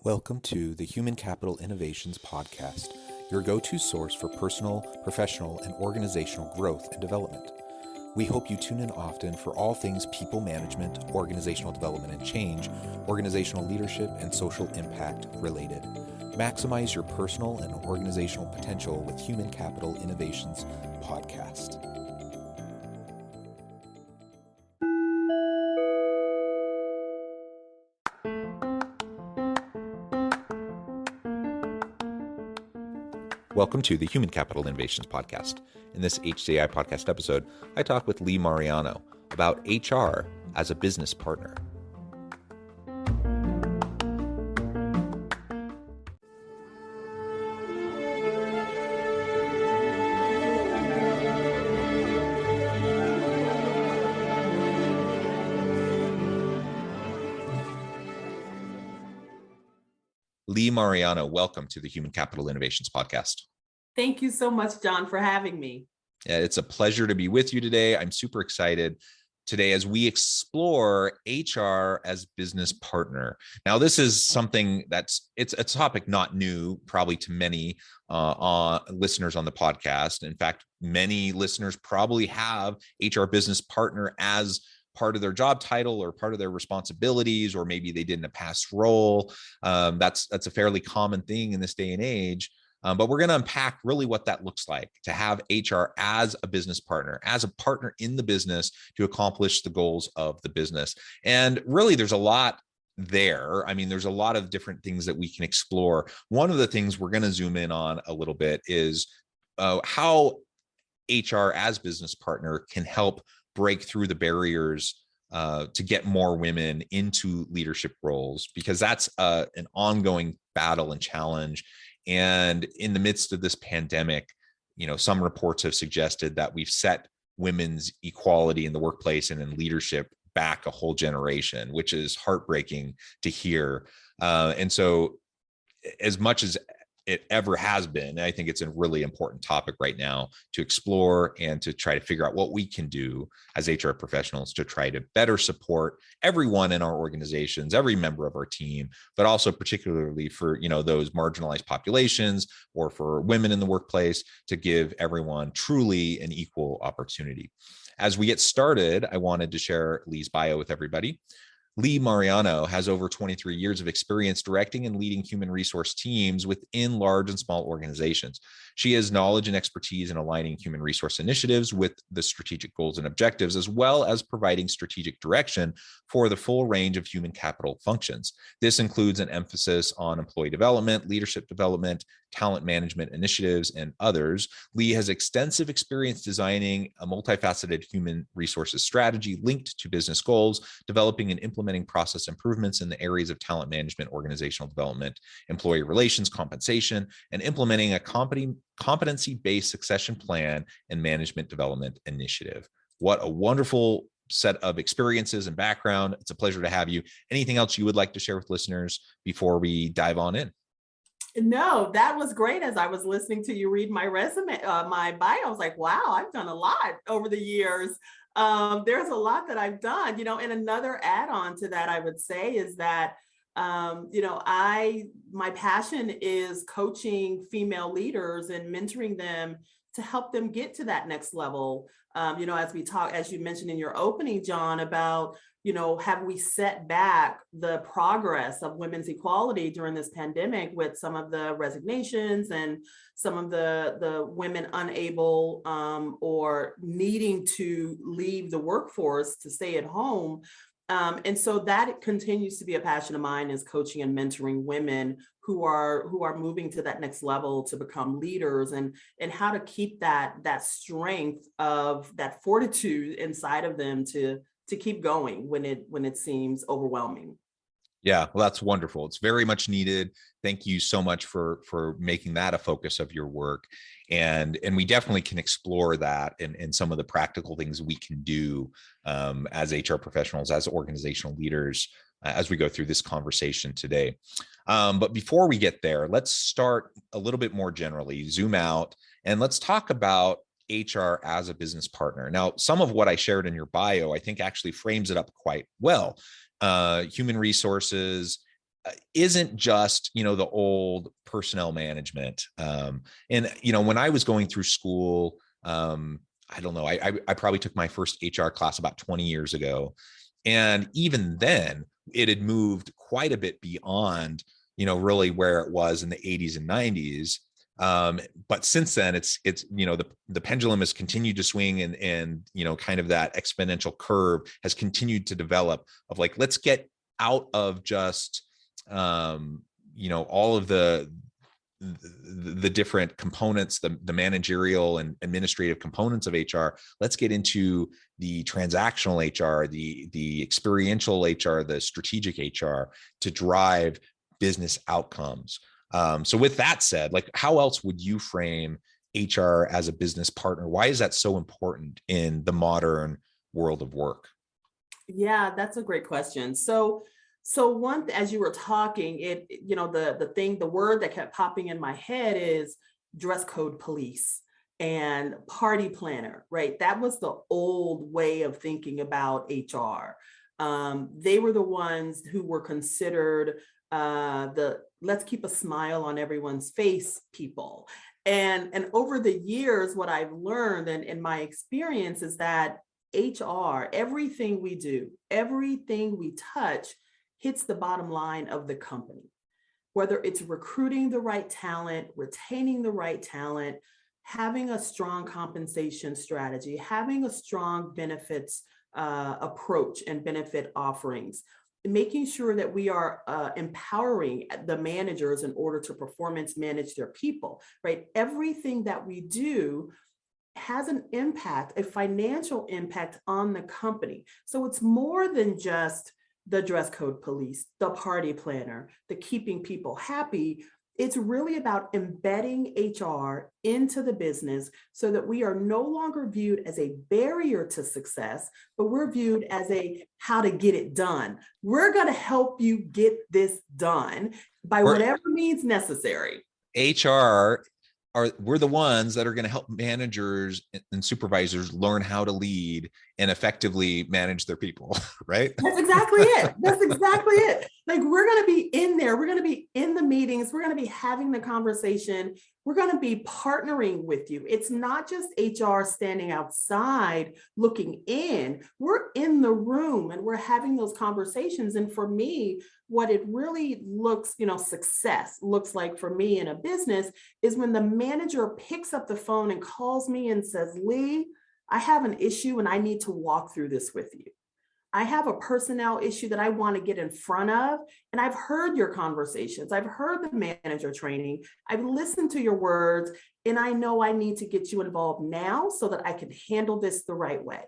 Welcome to the Human Capital Innovations Podcast, your go-to source for personal, professional, and organizational growth and development. We hope you tune in often for all things people management, organizational development and change, organizational leadership, and social impact related. Maximize your personal and organizational potential with Human Capital Innovations Podcast. Welcome to the Human Capital Innovations Podcast. In this HCI podcast episode, I talk with Lee Mariano about HR as a business partner. Lee Mariano, welcome to the Human Capital Innovations Podcast. Thank you so much, John, for having me. Yeah, it's a pleasure to be with you today. I'm super excited today as we explore HR as business partner. Now, this is something it's a topic not new, probably to many listeners on the podcast. In fact, many listeners probably have HR business partner as part of their job title or part of their responsibilities, or maybe they did in a past role. That's a fairly common thing in this day and age. But we're going to unpack really what that looks like to have HR as a business partner, as a partner in the business to accomplish the goals of the business. And really, there's a lot there. I mean, there's a lot of different things that we can explore. One of the things we're going to zoom in on a little bit is how HR as business partner can help break through the barriers to get more women into leadership roles, because that's an ongoing battle and challenge. And in the midst of this pandemic, some reports have suggested that we've set women's equality in the workplace and in leadership back a whole generation, which is heartbreaking to hear. And so as much as it ever has been, I think it's a really important topic right now to explore and to try to figure out what we can do as HR professionals to try to better support everyone in our organizations, every member of our team, but also particularly for, those marginalized populations or for women in the workplace, to give everyone truly an equal opportunity. As we get started, I wanted to share Lee's bio with everybody. Lee Mariano has over 23 years of experience directing and leading human resource teams within large and small organizations. She has knowledge and expertise in aligning human resource initiatives with the strategic goals and objectives, as well as providing strategic direction for the full range of human capital functions. This includes an emphasis on employee development, leadership development, talent management initiatives, and others. Lee has extensive experience designing a multifaceted human resources strategy linked to business goals, developing and implementing process improvements in the areas of talent management, organizational development, employee relations, compensation, and implementing a competency-based succession plan and management development initiative. What a wonderful set of experiences and background. It's a pleasure to have you. Anything else you would like to share with listeners before we dive on in? No, that was great. As I was listening to you read my resume, my bio, I was like, wow, I've done a lot over the years. There's a lot that I've done, and another add-on to that, I would say, is that, my passion is coaching female leaders and mentoring them to help them get to that next level. As you mentioned in your opening, John, about, have we set back the progress of women's equality during this pandemic with some of the resignations and some of the women unable or needing to leave the workforce to stay at home. And so that continues to be a passion of mine, is coaching and mentoring women who are moving to that next level to become leaders, and how to keep that strength of that fortitude inside of them to keep going when it seems overwhelming. Yeah, well, that's wonderful. It's very much needed. Thank you so much for making that a focus of your work. And we definitely can explore that and some of the practical things we can do as HR professionals, as organizational leaders, as we go through this conversation today. But before we get there, let's start a little bit more generally, zoom out, and let's talk about HR as a business partner. Now, some of what I shared in your bio, I think actually frames it up quite well. Human resources isn't just, the old personnel management. And, when I was going through school, I don't know, I probably took my first HR class about 20 years ago. And even then it had moved quite a bit beyond, really where it was in the 80s and 90s. But since then the pendulum has continued to swing, and kind of that exponential curve has continued to develop of like, let's get out of just all of the different components, the managerial and administrative components of HR. Let's get into the transactional HR, the experiential HR, the strategic HR to drive business outcomes. So with that said, like, how else would you frame HR as a business partner? Why is that so important in the modern world of work? Yeah, that's a great question. As you were talking, the word that kept popping in my head is dress code police and party planner, right? That was the old way of thinking about HR. They were the ones who were considered the let's keep a smile on everyone's face people. And over the years, what I've learned and in my experience is that HR, everything we do, everything we touch hits the bottom line of the company, whether it's recruiting the right talent, retaining the right talent, having a strong compensation strategy, having a strong benefits approach and benefit offerings, making sure that we are empowering the managers in order to performance manage their people, right? Everything that we do has an impact, a financial impact on the company. So it's more than just the dress code police, the party planner, the keeping people happy. It's really about embedding HR into the business so that we are no longer viewed as a barrier to success, but we're viewed as a how to get it done. We're going to help you get this done by whatever means necessary. HR we're the ones that are going to help managers and supervisors learn how to lead and effectively manage their people, right? That's exactly it. That's exactly it. Like, we're going to be in there. We're going to be in the meetings. We're going to be having the conversation. We're going to be partnering with you. It's not just HR standing outside looking in. We're in the room and we're having those conversations. And for me, what it really looks, success looks like for me in a business is when the manager picks up the phone and calls me and says, Lee, I have an issue and I need to walk through this with you. I have a personnel issue that I want to get in front of. And I've heard your conversations. I've heard the manager training. I've listened to your words. And I know I need to get you involved now so that I can handle this the right way.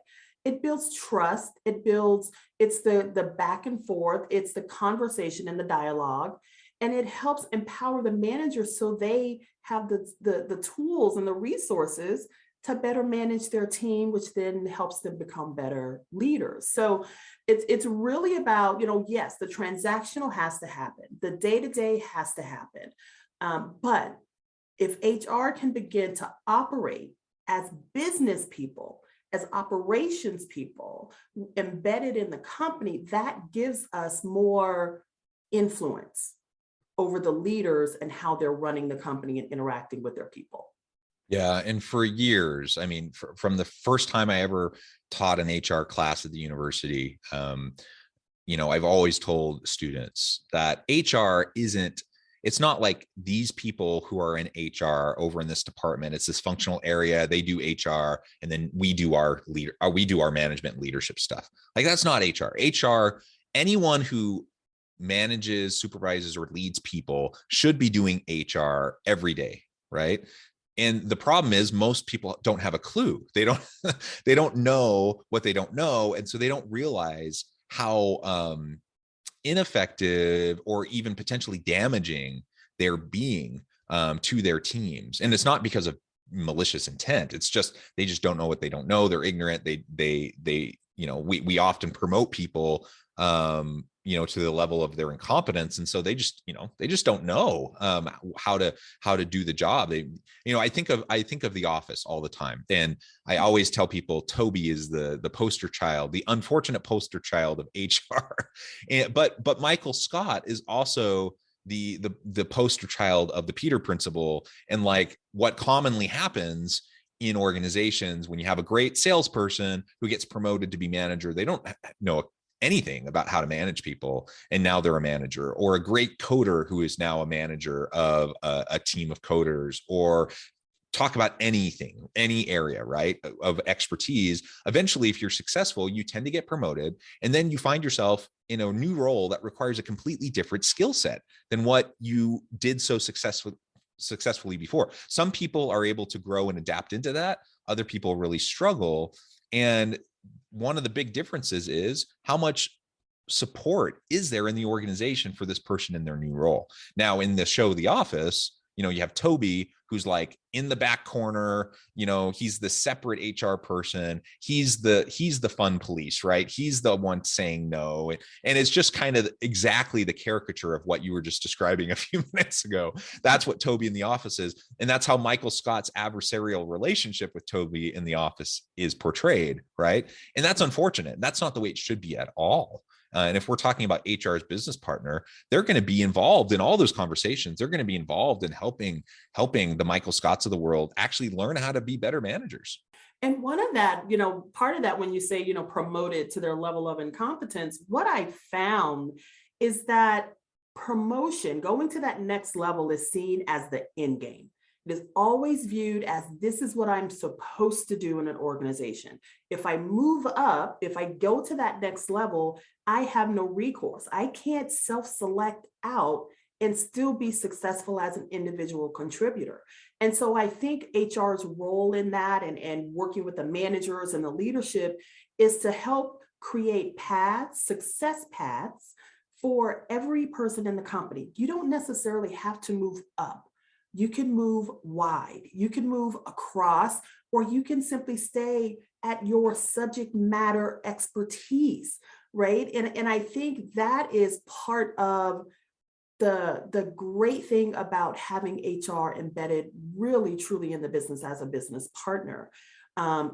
It builds trust. It's the back and forth. It's the conversation and the dialogue. And it helps empower the managers so they have the tools and the resources to better manage their team, which then helps them become better leaders. So it's really about, yes, the transactional has to happen. The day-to-day has to happen. But if HR can begin to operate as business people, as operations people embedded in the company, that gives us more influence over the leaders and how they're running the company and interacting with their people. Yeah. And for years, I mean, from the first time I ever taught an HR class at the university, I've always told students that it's not like these people who are in HR over in this department. It's this functional area. They do HR, and then we do our management leadership stuff. Like, that's not HR. HR, anyone who manages, supervises, or leads people should be doing HR every day, right? And the problem is most people don't have a clue. They don't know what they don't know. And so they don't realize how ineffective or even potentially damaging they're being to their teams. And it's not because of malicious intent. It's just, they just don't know what they don't know. They're ignorant. We often promote people to the level of their incompetence. And so they just don't know how to do the job. I think of The Office all the time. And I always tell people Toby is the poster child, the unfortunate poster child of HR. But Michael Scott is also the poster child of the Peter principle. And like what commonly happens in organizations when you have a great salesperson who gets promoted to be manager, they don't know anything about how to manage people, and now they're a manager, or a great coder who is now a manager of a team of coders, or talk about anything, any area, right, of expertise. Eventually, if you're successful, you tend to get promoted, and then you find yourself in a new role that requires a completely different skill set than what you did so successfully before. Some people are able to grow and adapt into that. Other people really struggle. And one of the big differences is how much support is there in the organization for this person in their new role. Now, in the show The Office, you have Toby, who's like in the back corner, he's the separate HR person. He's the fun police, right? He's the one saying no. And it's just kind of exactly the caricature of what you were just describing a few minutes ago. That's what Toby in The Office is. And that's how Michael Scott's adversarial relationship with Toby in The Office is portrayed, right? And that's unfortunate. That's not the way it should be at all. And if we're talking about HR's business partner, they're going to be involved in all those conversations. They're going to be involved in helping the Michael Scotts of the world actually learn how to be better managers. And one of that, part of that, when you say, promoted to their level of incompetence, what I found is that promotion, going to that next level, is seen as the end game. It is always viewed as, this is what I'm supposed to do in an organization. If I move up, if I go to that next level, I have no recourse. I can't self-select out and still be successful as an individual contributor. And so I think HR's role in that, and working with the managers and the leadership, is to help create paths, success paths, for every person in the company. You don't necessarily have to move up. You can move wide, you can move across, or you can simply stay at your subject matter expertise, right? And I think that is part of the great thing about having HR embedded really, truly in the business as a business partner,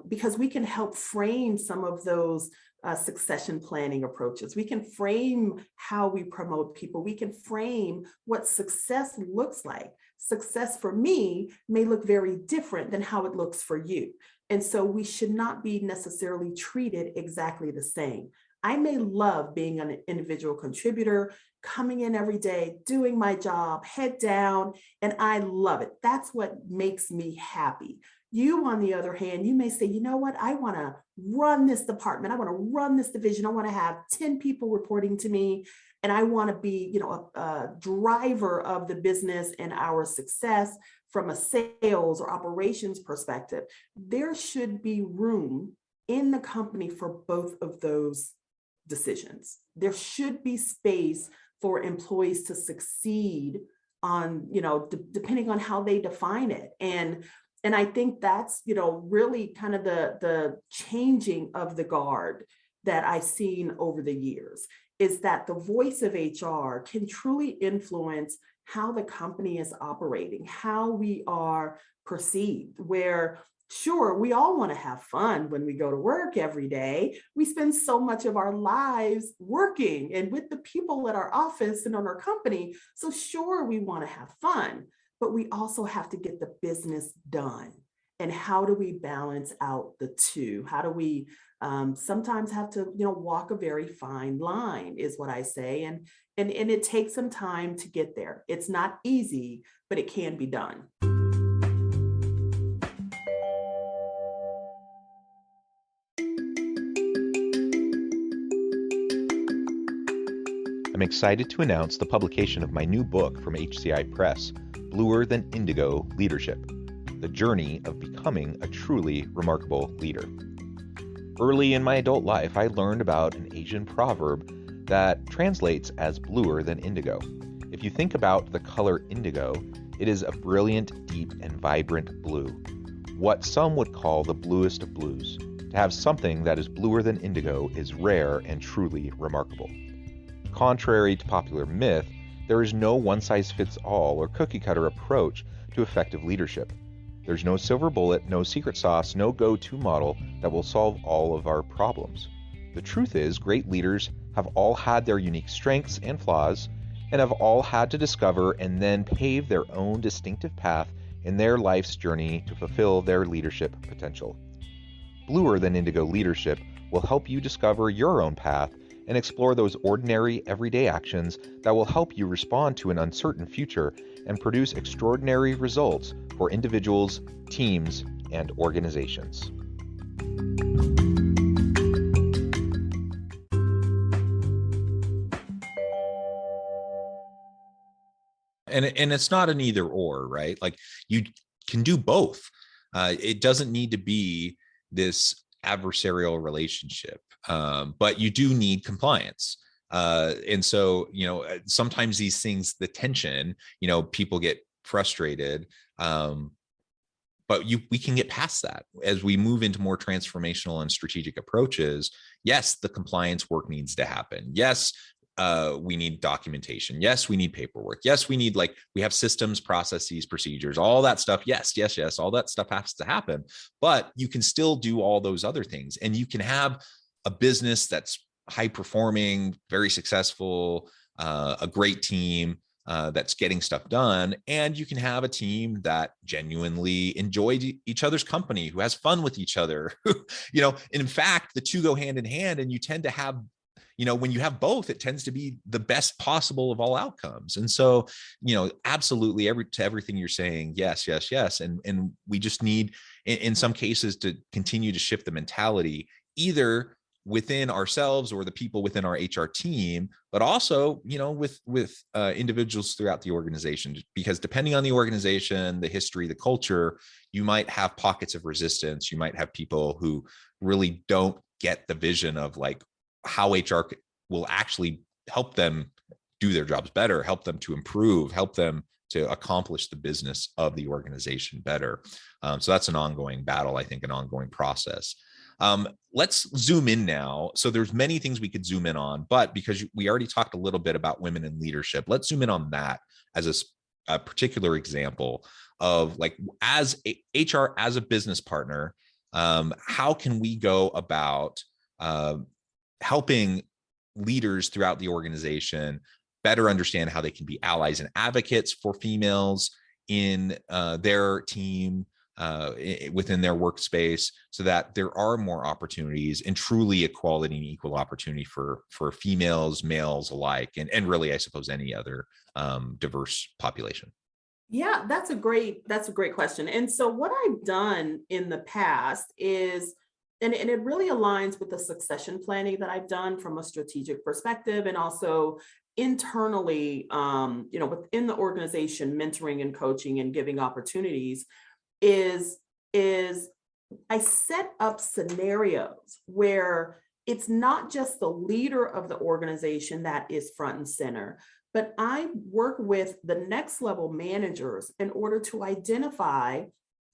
because we can help frame some of those succession planning approaches. We can frame how we promote people. We can frame what success looks like. Success for me may look very different than how it looks for you. And so we should not be necessarily treated exactly the same. I may love being an individual contributor, coming in every day, doing my job, head down, and I love it. That's what makes me happy. You, on the other hand, you may say, you know what, I want to run this department. I want to run this division. I want to have 10 people reporting to me. And I want to be, a driver of the business and our success from a sales or operations perspective. There should be room in the company for both of those decisions. There should be space for employees to succeed on, depending on how they define it. And I think that's, really kind of the changing of the guard that I've seen over the years, is that the voice of HR can truly influence how the company is operating, how we are perceived, where sure, we all want to have fun when we go to work every day. We spend so much of our lives working and with the people at our office and on our company. So sure, we want to have fun, but we also have to get the business done. And how do we balance out the two? How do we sometimes have to, walk a very fine line, is what I say. And it takes some time to get there. It's not easy, but it can be done. I'm excited to announce the publication of my new book from HCI Press, Bluer Than Indigo Leadership: The Journey of Becoming a Truly Remarkable Leader. Early in my adult life, I learned about an Asian proverb that translates as bluer than indigo. If you think about the color indigo, it is a brilliant, deep, and vibrant blue, what some would call the bluest of blues. To have something that is bluer than indigo is rare and truly remarkable. Contrary to popular myth, there is no one-size-fits-all or cookie-cutter approach to effective leadership. There's no silver bullet, no secret sauce, no go-to model that will solve all of our problems. The truth is, great leaders have all had their unique strengths and flaws, and have all had to discover and then pave their own distinctive path in their life's journey to fulfill their leadership potential. Bluer Than Indigo Leadership will help you discover your own path and explore those ordinary, everyday actions that will help you respond to an uncertain future and produce extraordinary results for individuals, teams, and organizations. And it's not an either or, right? Like you can do both. It doesn't need to be this adversarial relationship, but you do need compliance. And so, sometimes these things, the tension, people get frustrated. But we can get past that as we move into more transformational and strategic approaches. Yes, the compliance work needs to happen. Yes, we need documentation. Yes, we need paperwork. Yes, we have systems, processes, procedures, all that stuff. Yes, all that stuff has to happen. But you can still do all those other things, and you can have a business that's high performing, very successful, a great team that's getting stuff done. And you can have a team that genuinely enjoys each other's company, who has fun with each other. In fact, the two go hand in hand, and you tend to have, when you have both, it tends to be the best possible of all outcomes. And so, absolutely to everything you're saying, yes. And we just need, in some cases, to continue to shift the mentality, either within ourselves or the people within our HR team, but also, with individuals throughout the organization, because depending on the organization, the history, the culture, you might have pockets of resistance. You might have people who really don't get the vision of how HR will actually help them do their jobs better, help them to improve, help them to accomplish the business of the organization better. So that's an ongoing battle, I think, an ongoing process. Let's zoom in now. So there's many things we could zoom in on, but because we already talked a little bit about women in leadership, let's zoom in on that as a particular example of as HR, as a business partner, how can we go about helping leaders throughout the organization better understand how they can be allies and advocates for females in their team, within their workspace, so that there are more opportunities and truly equality and equal opportunity for females, males alike, and really, I suppose, any other diverse population. Yeah, that's a great question. And so what I've done in the past is, and it really aligns with the succession planning that I've done from a strategic perspective, and also internally, within the organization, mentoring and coaching and giving opportunities, is I set up scenarios where it's not just the leader of the organization that is front and center, but I work with the next level managers in order to identify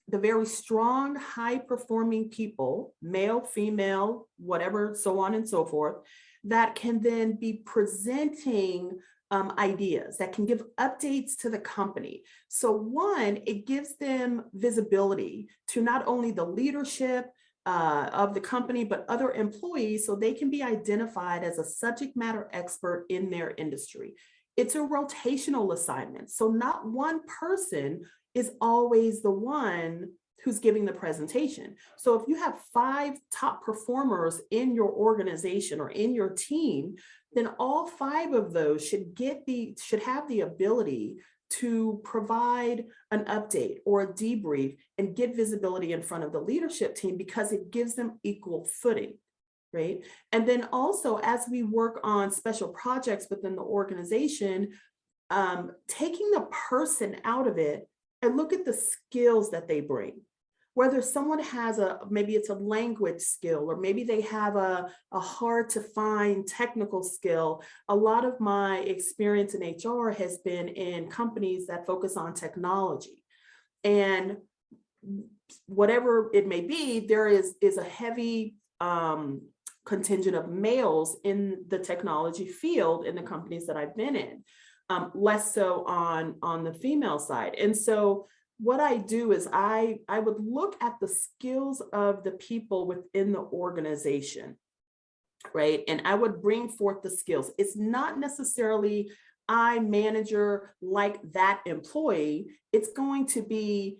the very strong, high performing people, male, female, whatever, so on and so forth, that can then be presenting ideas, that can give updates to the company. So one, it gives them visibility to not only the leadership of the company, but other employees, so they can be identified as a subject matter expert in their industry. It's a rotational assignment. So not one person is always the one who's giving the presentation. So if you have 5 top performers in your organization or in your team, then all 5 of those should have the ability to provide an update or a debrief and get visibility in front of the leadership team, because it gives them equal footing, right? And then also, as we work on special projects within the organization, taking the person out of it and look at the skills that they bring. Whether someone has maybe it's a language skill, or maybe they have a hard to find technical skill. A lot of my experience in HR has been in companies that focus on technology. And whatever it may be, there is a heavy contingent of males in the technology field in the companies that I've been in, less so on the female side. And so what I do is I would look at the skills of the people within the organization, right? And I would bring forth the skills. It's not necessarily I manager like that employee. It's going to be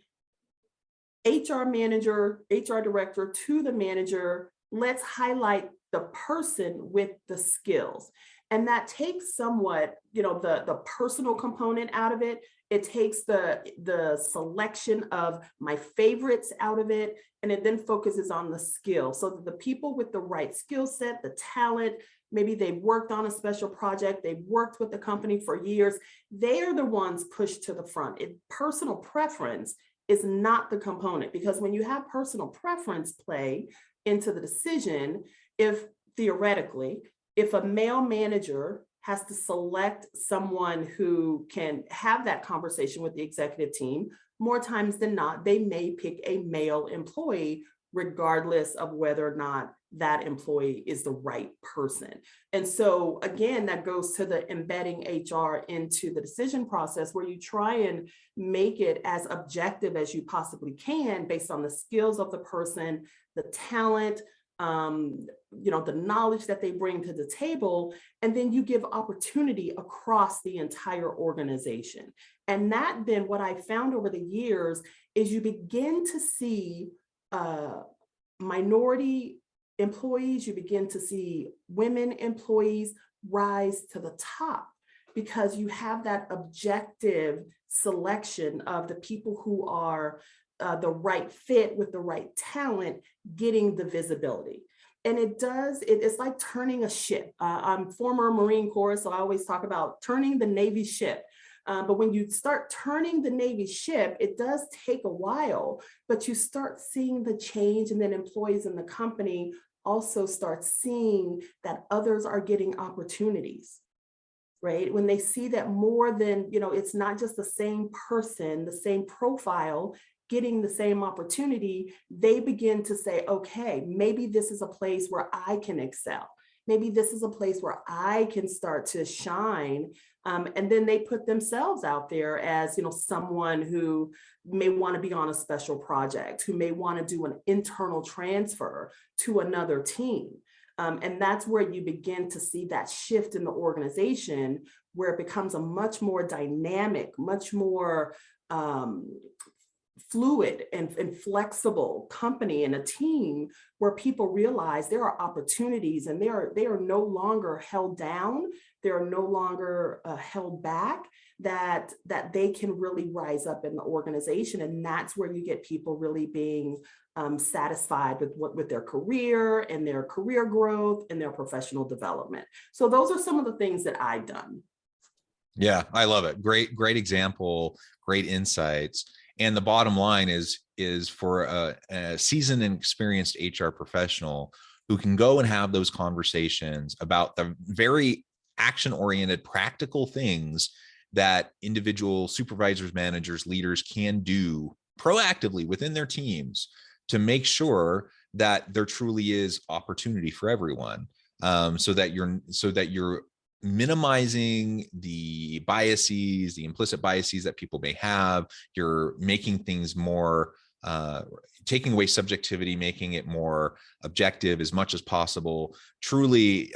HR manager, HR director to the manager. Let's highlight the person with the skills. And that takes somewhat, the personal component out of it. It takes the selection of my favorites out of it, and it then focuses on the skill. So that the people with the right skill set, the talent, maybe they've worked on a special project, they've worked with the company for years, they are the ones pushed to the front. Personal preference is not the component, because when you have personal preference play into the decision, if theoretically, if a male manager has to select someone who can have that conversation with the executive team, more times than not, they may pick a male employee, regardless of whether or not that employee is the right person. And so again, that goes to the embedding HR into the decision process, where you try and make it as objective as you possibly can based on the skills of the person, the talent, the knowledge that they bring to the table, and then you give opportunity across the entire organization. And that then, what I found over the years is you begin to see minority employees, you begin to see women employees rise to the top, because you have that objective selection of the people who are the right fit with the right talent getting the visibility. And it's like turning a ship. I'm former Marine Corps, so I always talk about turning the Navy ship. But when you start turning the Navy ship, it does take a while, but you start seeing the change, and then employees in the company also start seeing that others are getting opportunities, right? When they see that more than, it's not just the same person, the same profile, getting the same opportunity, they begin to say, okay, maybe this is a place where I can excel. Maybe this is a place where I can start to shine. And then they put themselves out there as, someone who may want to be on a special project, who may want to do an internal transfer to another team. And that's where you begin to see that shift in the organization, where it becomes a much more dynamic, much more fluid and flexible company and a team, where people realize there are opportunities, and they are no longer held down. They are no longer held back, that they can really rise up in the organization. And that's where you get people really being satisfied with their career and their career growth and their professional development. So those are some of the things that I've done. Yeah, I love it. Great example, great insights. And the bottom line is for a seasoned and experienced HR professional who can go and have those conversations about the very action-oriented, practical things that individual supervisors, managers, leaders can do proactively within their teams to make sure that there truly is opportunity for everyone, so that you're minimizing the biases, the implicit biases that people may have. You're making things more, taking away subjectivity, making it more objective as much as possible, truly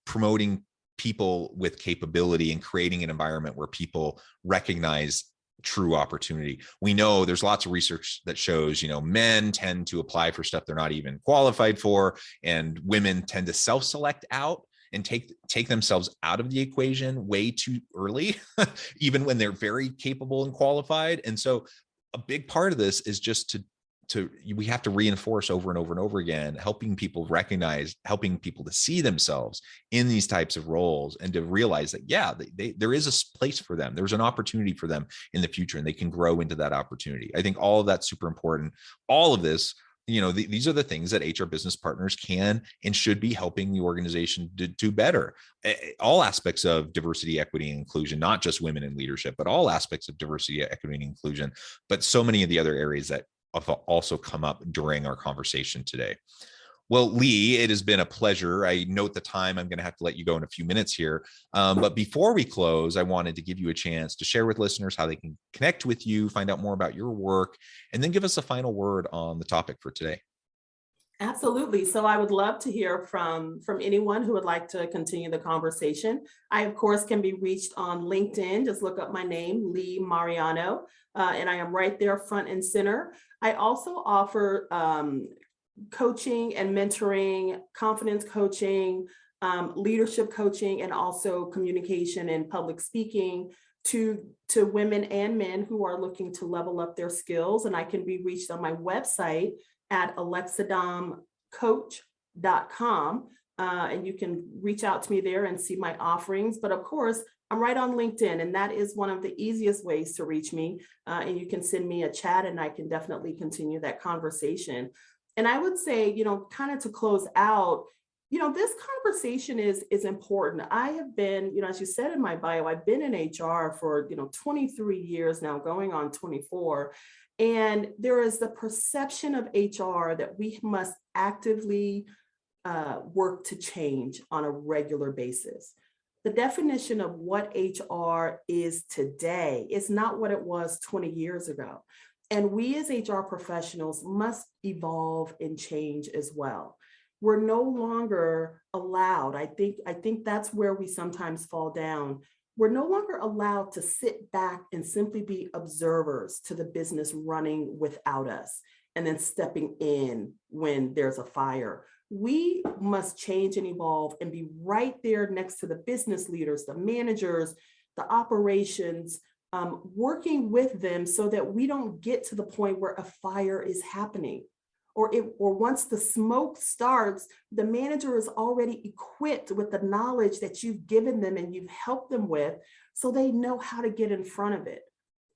promoting people with capability and creating an environment where people recognize true opportunity. We know there's lots of research that shows, men tend to apply for stuff they're not even qualified for, and women tend to self-select out and take themselves out of the equation way too early, even when they're very capable and qualified. And so a big part of this is just we have to reinforce over and over and over again, helping people recognize, helping people to see themselves in these types of roles, and to realize that, yeah, there is a place for them. There's an opportunity for them in the future, and they can grow into that opportunity. I think all of that's super important. All of this, these are the things that HR business partners can and should be helping the organization to do better. All aspects of diversity, equity, and inclusion, not just women in leadership, but all aspects of diversity, equity, and inclusion, but so many of the other areas that have also come up during our conversation today. Well, Lee, it has been a pleasure. I note the time. I'm going to have to let you go in a few minutes here. But before we close, I wanted to give you a chance to share with listeners how they can connect with you, find out more about your work, and then give us a final word on the topic for today. Absolutely. So I would love to hear from anyone who would like to continue the conversation. I, of course, can be reached on LinkedIn. Just look up my name, Lee Mariano, and I am right there front and center. I also offer coaching and mentoring, confidence coaching, leadership coaching, and also communication and public speaking to women and men who are looking to level up their skills. And I can be reached on my website at alexadomcoach.com. And you can reach out to me there and see my offerings. But of course, I'm right on LinkedIn, and that is one of the easiest ways to reach me. And you can send me a chat, and I can definitely continue that conversation. And I would say, kind of to close out, this conversation is important. I have been, as you said in my bio, I've been in HR for, 23 years now, going on 24. And there is the perception of HR that we must actively work to change on a regular basis. The definition of what HR is today is not what it was 20 years ago. And we as HR professionals must evolve and change as well. We're no longer allowed. I think that's where we sometimes fall down. We're no longer allowed to sit back and simply be observers to the business running without us and then stepping in when there's a fire. We must change and evolve and be right there next to the business leaders, the managers, the operations, working with them so that we don't get to the point where a fire is happening. Or once the smoke starts, the manager is already equipped with the knowledge that you've given them and you've helped them with, so they know how to get in front of it.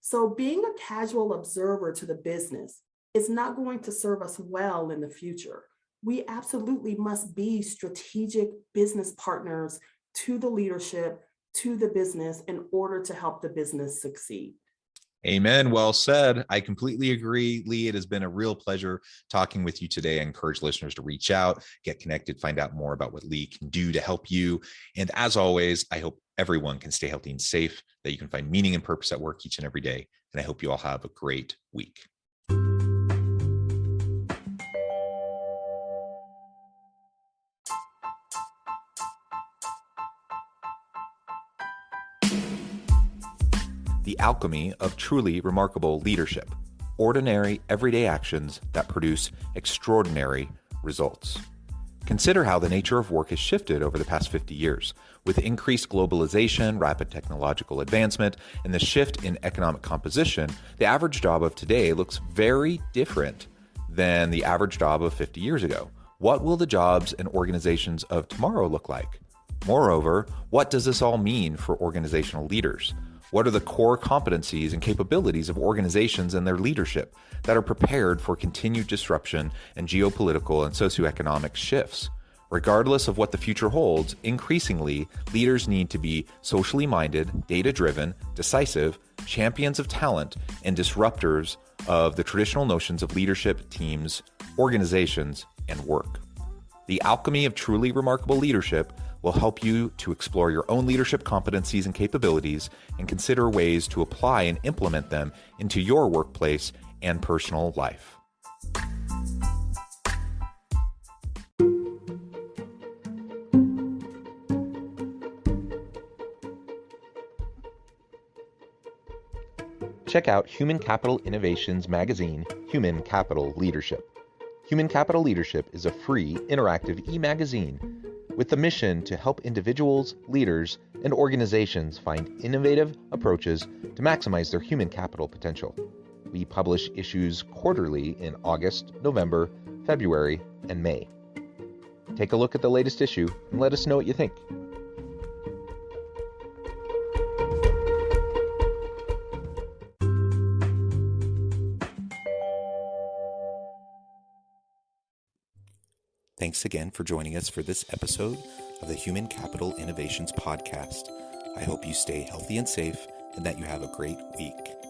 So being a casual observer to the business is not going to serve us well in the future. We absolutely must be strategic business partners to the leadership, to the business, in order to help the business succeed. Amen. Well said. I completely agree, Lee. It has been a real pleasure talking with you today. I encourage listeners to reach out, get connected, find out more about what Lee can do to help you. And as always, I hope everyone can stay healthy and safe, that you can find meaning and purpose at work each and every day. And I hope you all have a great week. The alchemy of truly remarkable leadership. Ordinary, everyday actions that produce extraordinary results. Consider how the nature of work has shifted over the past 50 years. With increased globalization, rapid technological advancement, and the shift in economic composition, the average job of today looks very different than the average job of 50 years ago. What will the jobs and organizations of tomorrow look like? Moreover, what does this all mean for organizational leaders? What are the core competencies and capabilities of organizations and their leadership that are prepared for continued disruption and geopolitical and socioeconomic shifts? Regardless of what the future holds, increasingly, leaders need to be socially minded, data-driven, decisive, champions of talent, and disruptors of the traditional notions of leadership, teams, organizations, and work. The alchemy of truly remarkable leadership will help you to explore your own leadership competencies and capabilities and consider ways to apply and implement them into your workplace and personal life. Check out Human Capital Innovations magazine, Human Capital Leadership. Human Capital Leadership is a free, interactive e-magazine with the mission to help individuals, leaders, and organizations find innovative approaches to maximize their human capital potential. We publish issues quarterly in August, November, February, and May. Take a look at the latest issue and let us know what you think. Thanks again for joining us for this episode of the Human Capital Innovations Podcast. I hope you stay healthy and safe and that you have a great week.